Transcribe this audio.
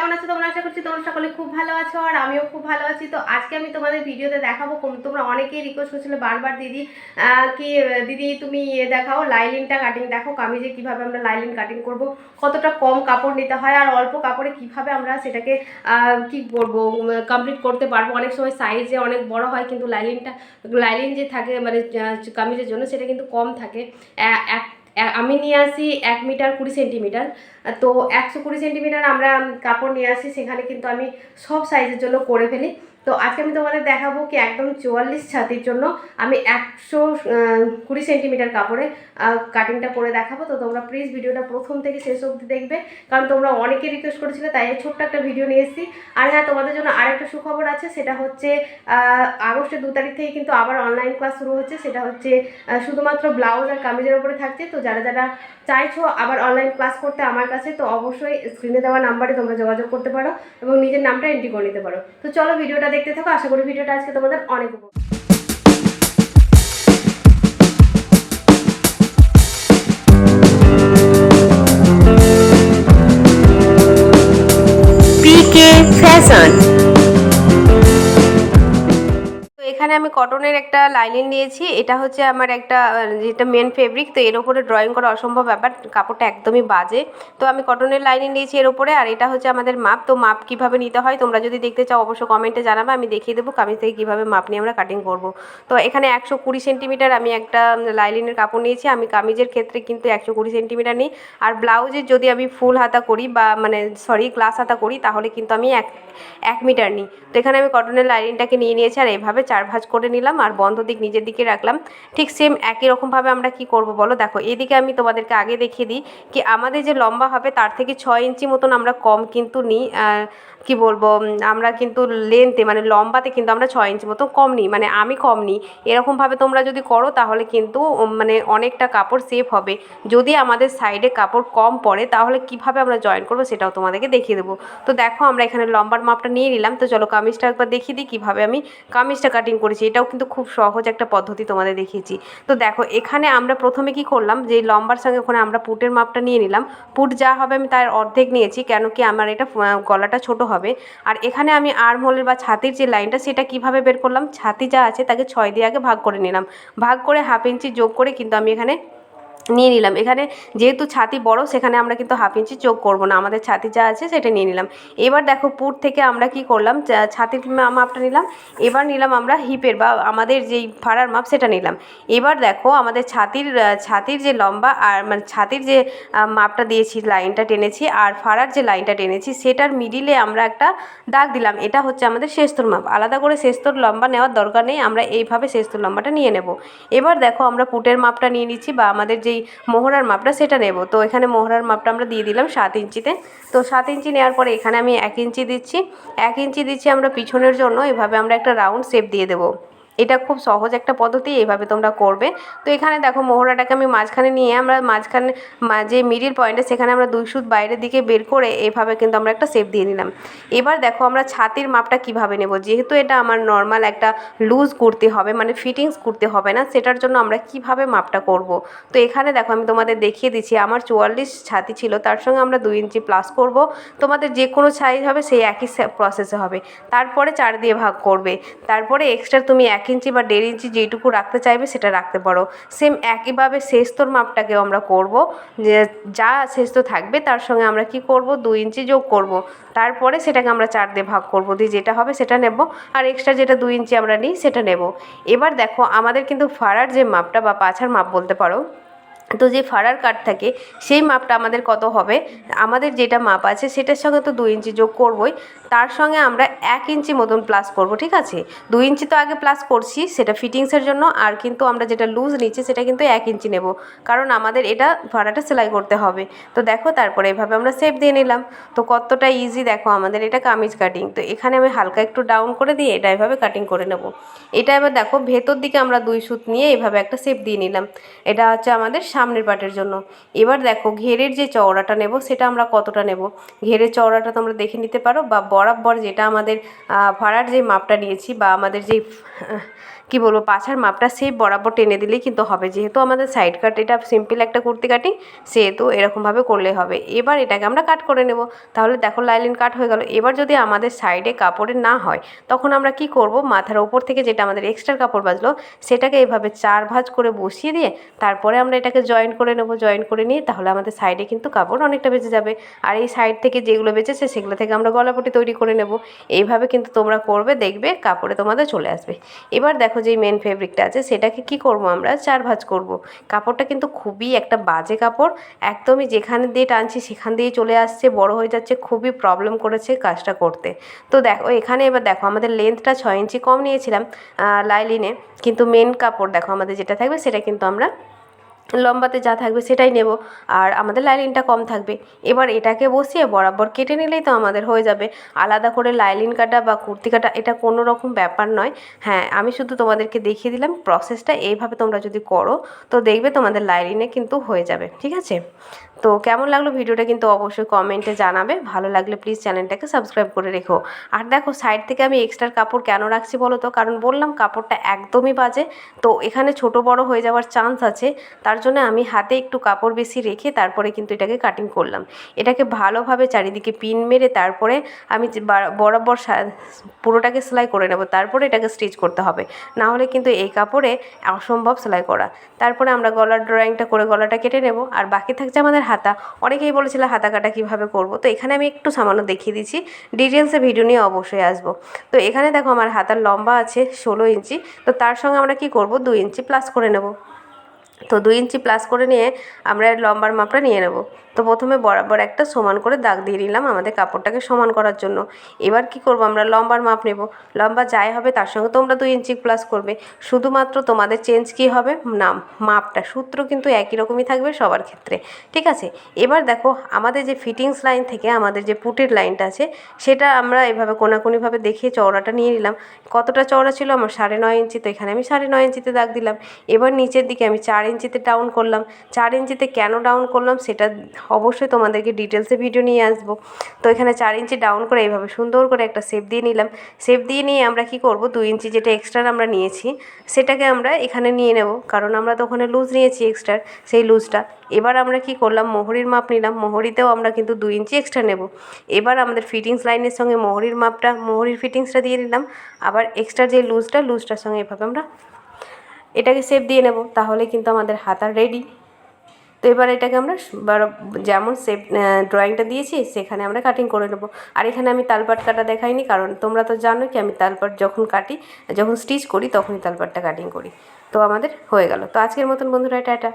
কেমন আছো তোমরা? আশা করছি তোমরা সকলে খুব ভালো আছো আর আমিও খুব ভালো আছি। তো আজকে আমি তোমাদের ভিডিওতে দেখাবো, তোমরা অনেকেই রিকোয়েস্ট করছিলে বারবার, দিদি কি দিদি তুমি দেখাও লাইলিনটা কাটিং দেখো, কামিজে কিভাবে আমরা লাইলিন কাটিং করব, কতটা কম কাপড় নিতে হয় আর অল্প কাপড়ে কিভাবে আমরা সেটাকে কি করবো কমপ্লিট করতে পারবো। অনেক সময় সাইজে অনেক বড় হয় কিন্তু লাইলিন যে থাকে মানে কামিজের জন্য সেটা কিন্তু কম থাকে। আমি নিয়ে আসি 1 মিটার 20 সেন্টিমিটার, তো 120 সেন্টিমিটার আমরা কাপড় নিয়ে আসি, সেখানে কিন্তু আমি সব সাইজের জন্য করে ফেলি। তো আজকে আমি তোমাদের দেখাবো কি একদম 44 ছাতির জন্য আমি 120 সেন্টিমিটার কাপড়ে কাটিংটা করে দেখাবো। তো তোমরা প্লিজ ভিডিওটা প্রথম থেকে শেষ অবধি দেখবে, কারণ তোমরা অনেকে রিকোয়েস্ট করেছিলে, তাই ছোট্ট একটা ভিডিও নিয়ে এসেছি। আর হ্যাঁ, তোমাদের জন্য আরেকটা সুখবর আছে, সেটা হচ্ছে আগস্টের 2 তারিখ থেকে কিন্তু আবার অনলাইন ক্লাস শুরু হচ্ছে। সেটা হচ্ছে শুধুমাত্র ব্লাউজ আর কামিজের উপরে থাকছে। তো যারা যারা চাইছো আবার অনলাইন ক্লাস করতে আমার কাছে, তো অবশ্যই স্ক্রিনে দেওয়া নাম্বারে তোমরা যোগাযোগ করতে পারো এবং নিজের নামটা এন্ট্রি করে নিতে পারো। তো চলো ভিডিওটা দেখতে থাকো, আশা করি ভিডিওটা আজকে তোমাদের অনেক উপকার। পিকে ফ্যাশন। এখানে আমি কটনের একটা লাইনিং নিয়েছি, এটা হচ্ছে আমার একটা যেটা মেন ফেব্রিক। তো এর ওপরে ড্রয়িং করা অসম্ভব ব্যাপার, কাপড়টা একদমই বাজে। তো আমি কটনের লাইনিং নিয়েছি এর ওপরে, আর এটা হচ্ছে আমাদের মাপ। তো মাপ কিভাবে নিতে হয় তোমরা যদি দেখতে চাও অবশ্যই কমেন্টে জানাবে, আমি দেখিয়ে দেবো কামিজ থেকে কীভাবে মাপ নিয়ে আমরা কাটিং করব। তো এখানে 120 সেন্টিমিটার আমি একটা লাইনিংয়ের কাপড় নিয়েছি। আমি কামিজের ক্ষেত্রে কিন্তু 120 সেন্টিমিটার নিই, আর ব্লাউজের যদি আমি ফুল হাতা করি বা মানে গ্লাস হাতা করি তাহলে কিন্তু আমি 1 মিটার নিই। তো এখানে আমি কটনের লাইনিংটাকে নিয়ে নিয়েছি আর এইভাবে 4 ভাঁজ করে নিলাম আর বন্ধ দিক নিজের দিকে রাখলাম। ঠিক সেম একই রকমভাবে আমরা কি করব বলো, দেখো এদিকে আমি তোমাদেরকে আগে দেখিয়ে দিই কি আমাদের যে লম্বা হবে তার থেকে 6 ইঞ্চি মতন আমরা কম কিন্তু নিই। কি বলবো, আমরা কিন্তু লেন্থে মানে লম্বাতে কিন্তু আমরা 6 ইঞ্চি মতো কম নিই, মানে আমি কম নিই। এরকমভাবে তোমরা যদি করো তাহলে কিন্তু মানে অনেকটা কাপড় সেভ হবে। যদি আমাদের সাইডে কাপড় কম পড়ে তাহলে কিভাবে আমরা জয়েন করবো সেটাও তোমাদেরকে দেখিয়ে দেবো। তো দেখো আমরা এখানে লম্বার মাপটা নিয়ে নিলাম। তো চলো কামিজটা একবার দেখিয়ে দিই কীভাবে আমি কামিজটা কাটিং করেছি। এটাও কিন্তু খুব সহজ একটা পদ্ধতি তোমাদের দেখিয়েছি। তো দেখো এখানে আমরা প্রথমে কি করলাম, যে লম্বার সঙ্গে ওখানে আমরা পুটের মাপটা নিয়ে নিলাম। পুট যা হবে আমি তার অর্ধেক নিয়েছি, কেন কি আমার এটা গলাটা ছোট হবে। আর এখানে আমি আর্মহোলের বা ছাতির যে লাইনটা সেটা কিভাবে বের করলাম, ছাতি যা আছে তাকে 6 দিয়ে আগে ভাগ করে নিলাম, ভাগ করে 1/2 ইঞ্চি যোগ করে কিন্তু আমি এখানে নিয়ে নিলাম। এখানে যেহেতু ছাতি বড় সেখানে আমরা কিন্তু 1/2 ইঞ্চি যোগ করব না, আমাদের ছাতি যা আছে সেটা নিয়ে নিলাম। এবার দেখো পুট থেকে আমরা কি করলাম, ছাতির মাপটা নিলাম। এবার নিলাম আমরা হিপের বা আমাদের যেই ফাড়ার মাপ সেটা নিলাম। এবার দেখো আমাদের ছাতির যে লম্বা আর মানে ছাতির যে মাপটা দিয়েছি, লাইনটা টেনেছি, আর ফাড়ার যে লাইনটা টেনেছি সেটার মিডিলে আমরা একটা দাগ দিলাম। এটা হচ্ছে আমাদের শেষতর মাপ, আলাদা করে শেষতর লম্বা নেওয়ার দরকার নেই, আমরা এইভাবে শেষতর লম্বাটা নিয়ে নেব। এবার দেখো আমরা পুটের মাপটা নিয়ে নিচ্ছি বা আমাদের যেই মোহরার মাপটা সেটা নেব। তো এখানে মোহরার মাপটা আমরা দিয়ে দিলাম 7 ইঞ্চিতে। তো 7 ইঞ্চি নেওয়ার পরে এখানে আমি 1 ইঞ্চি দিচ্ছি, 1 ইঞ্চি দিচ্ছি আমরা পিছনের জন্য। এভাবে আমরা একটা রাউন্ড শেপ দিয়ে দেবো। এটা খুব সহজ একটা পদ্ধতি, এইভাবে তোমরা করবে। তো এখানে দেখো মোহরাটাকে আমি মাঝখানে নিয়ে আমরা মাঝখানে যে মিডিল পয়েন্টে সেখানে আমরা 2 সুত বাইরের দিকে বের করে এইভাবে কিন্তু আমরা একটা শেপ দিয়ে নিলাম। এবার দেখো আমরা ছাতির মাপটা কিভাবে নেব, যেহেতু এটা আমার নর্মাল একটা লুজ কুর্তি হবে মানে ফিটিংস কুর্তি হবে না, সেটার জন্য আমরা কিভাবে মাপটা করব। তো এখানে দেখো আমি তোমাদের দেখিয়ে দিচ্ছি, আমার 44 ছাতি ছিল, তার সঙ্গে আমরা 2 ইঞ্চি প্লাস করব। তোমাদের যে কোনো সাইজ হবে সেই একই প্রসেসে হবে। তারপরে 4 দিয়ে ভাগ করবে, তারপরে এক্সট্রা তুমি 1 ইঞ্চি বা 1.5 ইঞ্চি যেইটুকু রাখতে চাইবে সেটা রাখতে পারো। সেম একইভাবে শেষতর মাপটাকেও আমরা করব, যে যা শেষতো থাকবে তার সঙ্গে আমরা কি করব 2 ইঞ্চি যোগ করব। তারপরে সেটাকে আমরা 4 দিয়ে ভাগ করব, দিয়ে যেটা হবে সেটা নেব, আর এক্সট্রা যেটা 2 ইঞ্চি আমরা নিই সেটা নেব। এবার দেখো আমাদের কিন্তু ফাড়ার যে মাপটা বা পাছার মাপ বলতে পারো, তো যে ফাড়ার কাট থাকে সেই মাপটা আমাদের কত হবে, আমাদের যেটা মাপ আছে সেটার সঙ্গে তো 2 ইঞ্চি যোগ করবই, তার সঙ্গে আমরা 1 ইঞ্চি মতন প্লাস করব। ঠিক আছে, 2 ইঞ্চি তো আগে প্লাস করছি সেটা ফিটিংসের জন্য, আর কিন্তু আমরা যেটা লুজ নিচ্ছি সেটা কিন্তু 1 ইঞ্চি নেব, কারণ আমাদের এটা ফাড়াটা সেলাই করতে হবে। তো দেখো তারপরে এভাবে আমরা শেপ দিয়ে নিলাম। তো কতটা ইজি দেখো আমাদের এটা কামিজ কাটিং। তো এখানে আমি হালকা একটু ডাউন করে দিয়ে এটা এভাবে কাটিং করে নেব। এটা এবার দেখো ভেতর দিকে আমরা 2 সুত নিয়ে এভাবে একটা শেপ দিয়ে নিলাম। এটা হচ্ছে আমাদের সামনের পাটের জন্য। এবার দেখো ঘেরের যে চওড়াটা নেব সেটা আমরা কতটা নেব, ঘেরের চওড়াটা তোমরা দেখে নিতে পারো, বা বরাবর যেটা আমাদের ফাড়ার যে মাপটা নিয়েছি বা আমাদের যেই কি বলবো পাছার মাপটা সেপ বরাবর টেনে দিলেই কিন্তু হবে। যেহেতু আমাদের সাইড কাট এটা সিম্পল একটা কুর্তি কাটিং, সেহেতু এরকমভাবে করলেই হবে। এবার এটাকে আমরা কাট করে নেব। তাহলে দেখো লাইলিন কাট হয়ে গেল। এবার যদি আমাদের সাইডে কাপড়ের না হয় তখন আমরা কি করব, মাথার ওপর থেকে যেটা আমাদের এক্সট্রা কাপড় বাঁচলো সেটাকে এভাবে 4 ভাঁজ করে বসিয়ে দিয়ে তারপরে আমরা এটাকে জয়েন করে নেব। জয়েন করে নিয়ে তাহলে আমাদের সাইডে কিন্তু কাপড় অনেকটা বেঁচে যাবে। আর এই সাইড থেকে যেগুলো বেঁচেছে সেগুলো থেকে আমরা গলাপটি তৈরি করে নেব। এইভাবে কিন্তু তোমরা করবে, দেখবে কাপড়ে তোমাদের চলে আসবে। এবার দেখো যেই মেন ফেব্রিকটা আছে সেটাকে কি করব, আমরা 4 ভাঁজ করব। কাপড়টা কিন্তু খুবই একটা বাজে কাপড়, একদমই যেখানে দিয়ে টানছি সেখান দিয়েই চলে আসছে, বড় হয়ে যাচ্ছে, খুবই প্রবলেম করেছে কাজটা করতে। তো দেখো এখানে এবার দেখো আমাদের লেন্থটা 6 ইঞ্চি কম নিয়েছিলাম লাইলিনে, কিন্তু মেন কাপড় দেখো আমাদের যেটা থাকবে সেটা কিন্তু আমরা লম্বাতে যা থাকবে সেটাই নেব, আর আমাদের লাইলিনটা কম থাকবে। এবার এটাকে বসিয়ে বরাবর কেটে নিলেই তো আমাদের হয়ে যাবে। আলাদা করে লাইলিন কাটা বা কুর্তি কাটা এটা কোনো রকম ব্যাপার নয়। হ্যাঁ, আমি শুধু তোমাদেরকে দেখিয়ে দিলাম প্রসেসটা। এইভাবে তোমরা যদি করো তো দেখবে তোমাদের লাইলিনে কিন্তু হয়ে যাবে। ঠিক আছে, তো কেমন লাগলো ভিডিওটা কিন্তু অবশ্যই কমেন্টে জানাবে। ভালো লাগলে প্লিজ চ্যানেলটাকে সাবস্ক্রাইব করে রেখো। আর দেখো সাইড থেকে আমি এক্সট্রা কাপড় কেন রাখছি বলো তো, কারণ বললাম কাপড়টা একদমই বাজে, তো এখানে ছোট বড় হয়ে যাওয়ার চান্স আছে। তার জন্য আমি হাতে একটু কাপড় বেশি রেখে তারপরে কিন্তু এটাকে কাটিং করলাম। এটাকে ভালোভাবে চারিদিকে পিন মেরে তারপরে আমি যে বরাবর পুরোটাকে সেলাই করে নেব, তারপরে এটাকে স্টিচ করতে হবে। না হলে কিন্তু এই কাপড়ে অসম্ভব সেলাই করা। তারপরে আমরা গলার ড্রয়িংটা করে গলাটা কেটে নেব। আর বাকি থাকছে আমাদের হাতা। অনেকেই বলেছিল হাতা কাটা কীভাবে করব, তো এখানে আমি একটু সামান্য দেখিয়ে দিচ্ছি। ডিটেলসে ভিডিও নিয়ে অবশ্যই আসবো। তো এখানে দেখো আমার হাতার লম্বা আছে 16 ইঞ্চি, তো তার সঙ্গে আমরা কি করব 2 ইঞ্চি প্লাস করে নেব। তো 2 ইঞ্চি প্লাস করে নিয়ে আমরা লম্বার মাপটা নিয়ে নেব। তো প্রথমে বরাবর একটা সমান করে দাগ দিয়ে নিলাম আমাদের কাপড়টাকে সমান করার জন্য। এবার কি করব, আমরা লম্বার মাপ নেব। লম্বা যাই হবে তার সঙ্গে তোমরা 2 ইঞ্চি প্লাস করবে। শুধুমাত্র তোমাদের চেঞ্জ কী হবে, নাম মাপটা, সূত্র কিন্তু একই রকমই থাকবে সবার ক্ষেত্রে। ঠিক আছে, এবার দেখো আমাদের যে ফিটিংস লাইন থেকে আমাদের যে পুটের লাইনটা আছে সেটা আমরা এভাবে কোনাকুনিভাবে দেখিয়ে চওড়াটা নিয়ে নিলাম। কতটা চওড়া ছিল আমার 9.5 ইঞ্চি, তো এখানে আমি 9.5 ইঞ্চিতে দাগ দিলাম। এবার নিচের দিকে আমি 4 ইঞ্চিতে ডাউন করলাম। 4 ইঞ্চিতে কেন ডাউন করলাম সেটা অবশ্যই তোমাদেরকে ডিটেলসে ভিডিও নিয়ে আসবো। তো এখানে 4 ইঞ্চি ডাউন করে এইভাবে সুন্দর করে একটা শেপ দিয়ে নিলাম। শেপ দিয়ে নিয়ে আমরা কি করব, 2 ইঞ্চি যেটা এক্সট্রা আমরা নিয়েছি সেটাকে আমরা এখানে নিয়ে নেব, কারণ আমরা তো ওখানে লুজ নিয়েছি এক্সট্রা, সেই লুজটা। এবার আমরা কি করলাম, মোহরির মাপ নিলাম। মোহরিতেও আমরা কিন্তু 2 ইঞ্চি এক্সট্রা নেব। এবার আমাদের ফিটিংস লাইনের সঙ্গে মোহরির মাপটা, মোহরির ফিটিংসটা দিয়ে নিলাম। আবার এক্সট্রা যে লুজটার সঙ্গে এভাবে আমরা এটাকে শেপ দিয়ে নেব, তাহলে কিন্তু আমাদের হাতা রেডি। তো এবার এটাকে আমরা যেমন শেপ ড্রয়িংটা দিয়েছি সেখানে আমরা কাটিং করে নেব। আর এখানে আমি তালপাট কাটা দেখাইনি, কারণ তোমরা তো জানো কি আমি তালপাট যখন কাটি, যখন স্টিচ করি তখনই তালপাটটা কাটিং করি। তো আমাদের হয়ে গেল। তো আজকের মতন বন্ধুরা টাটা।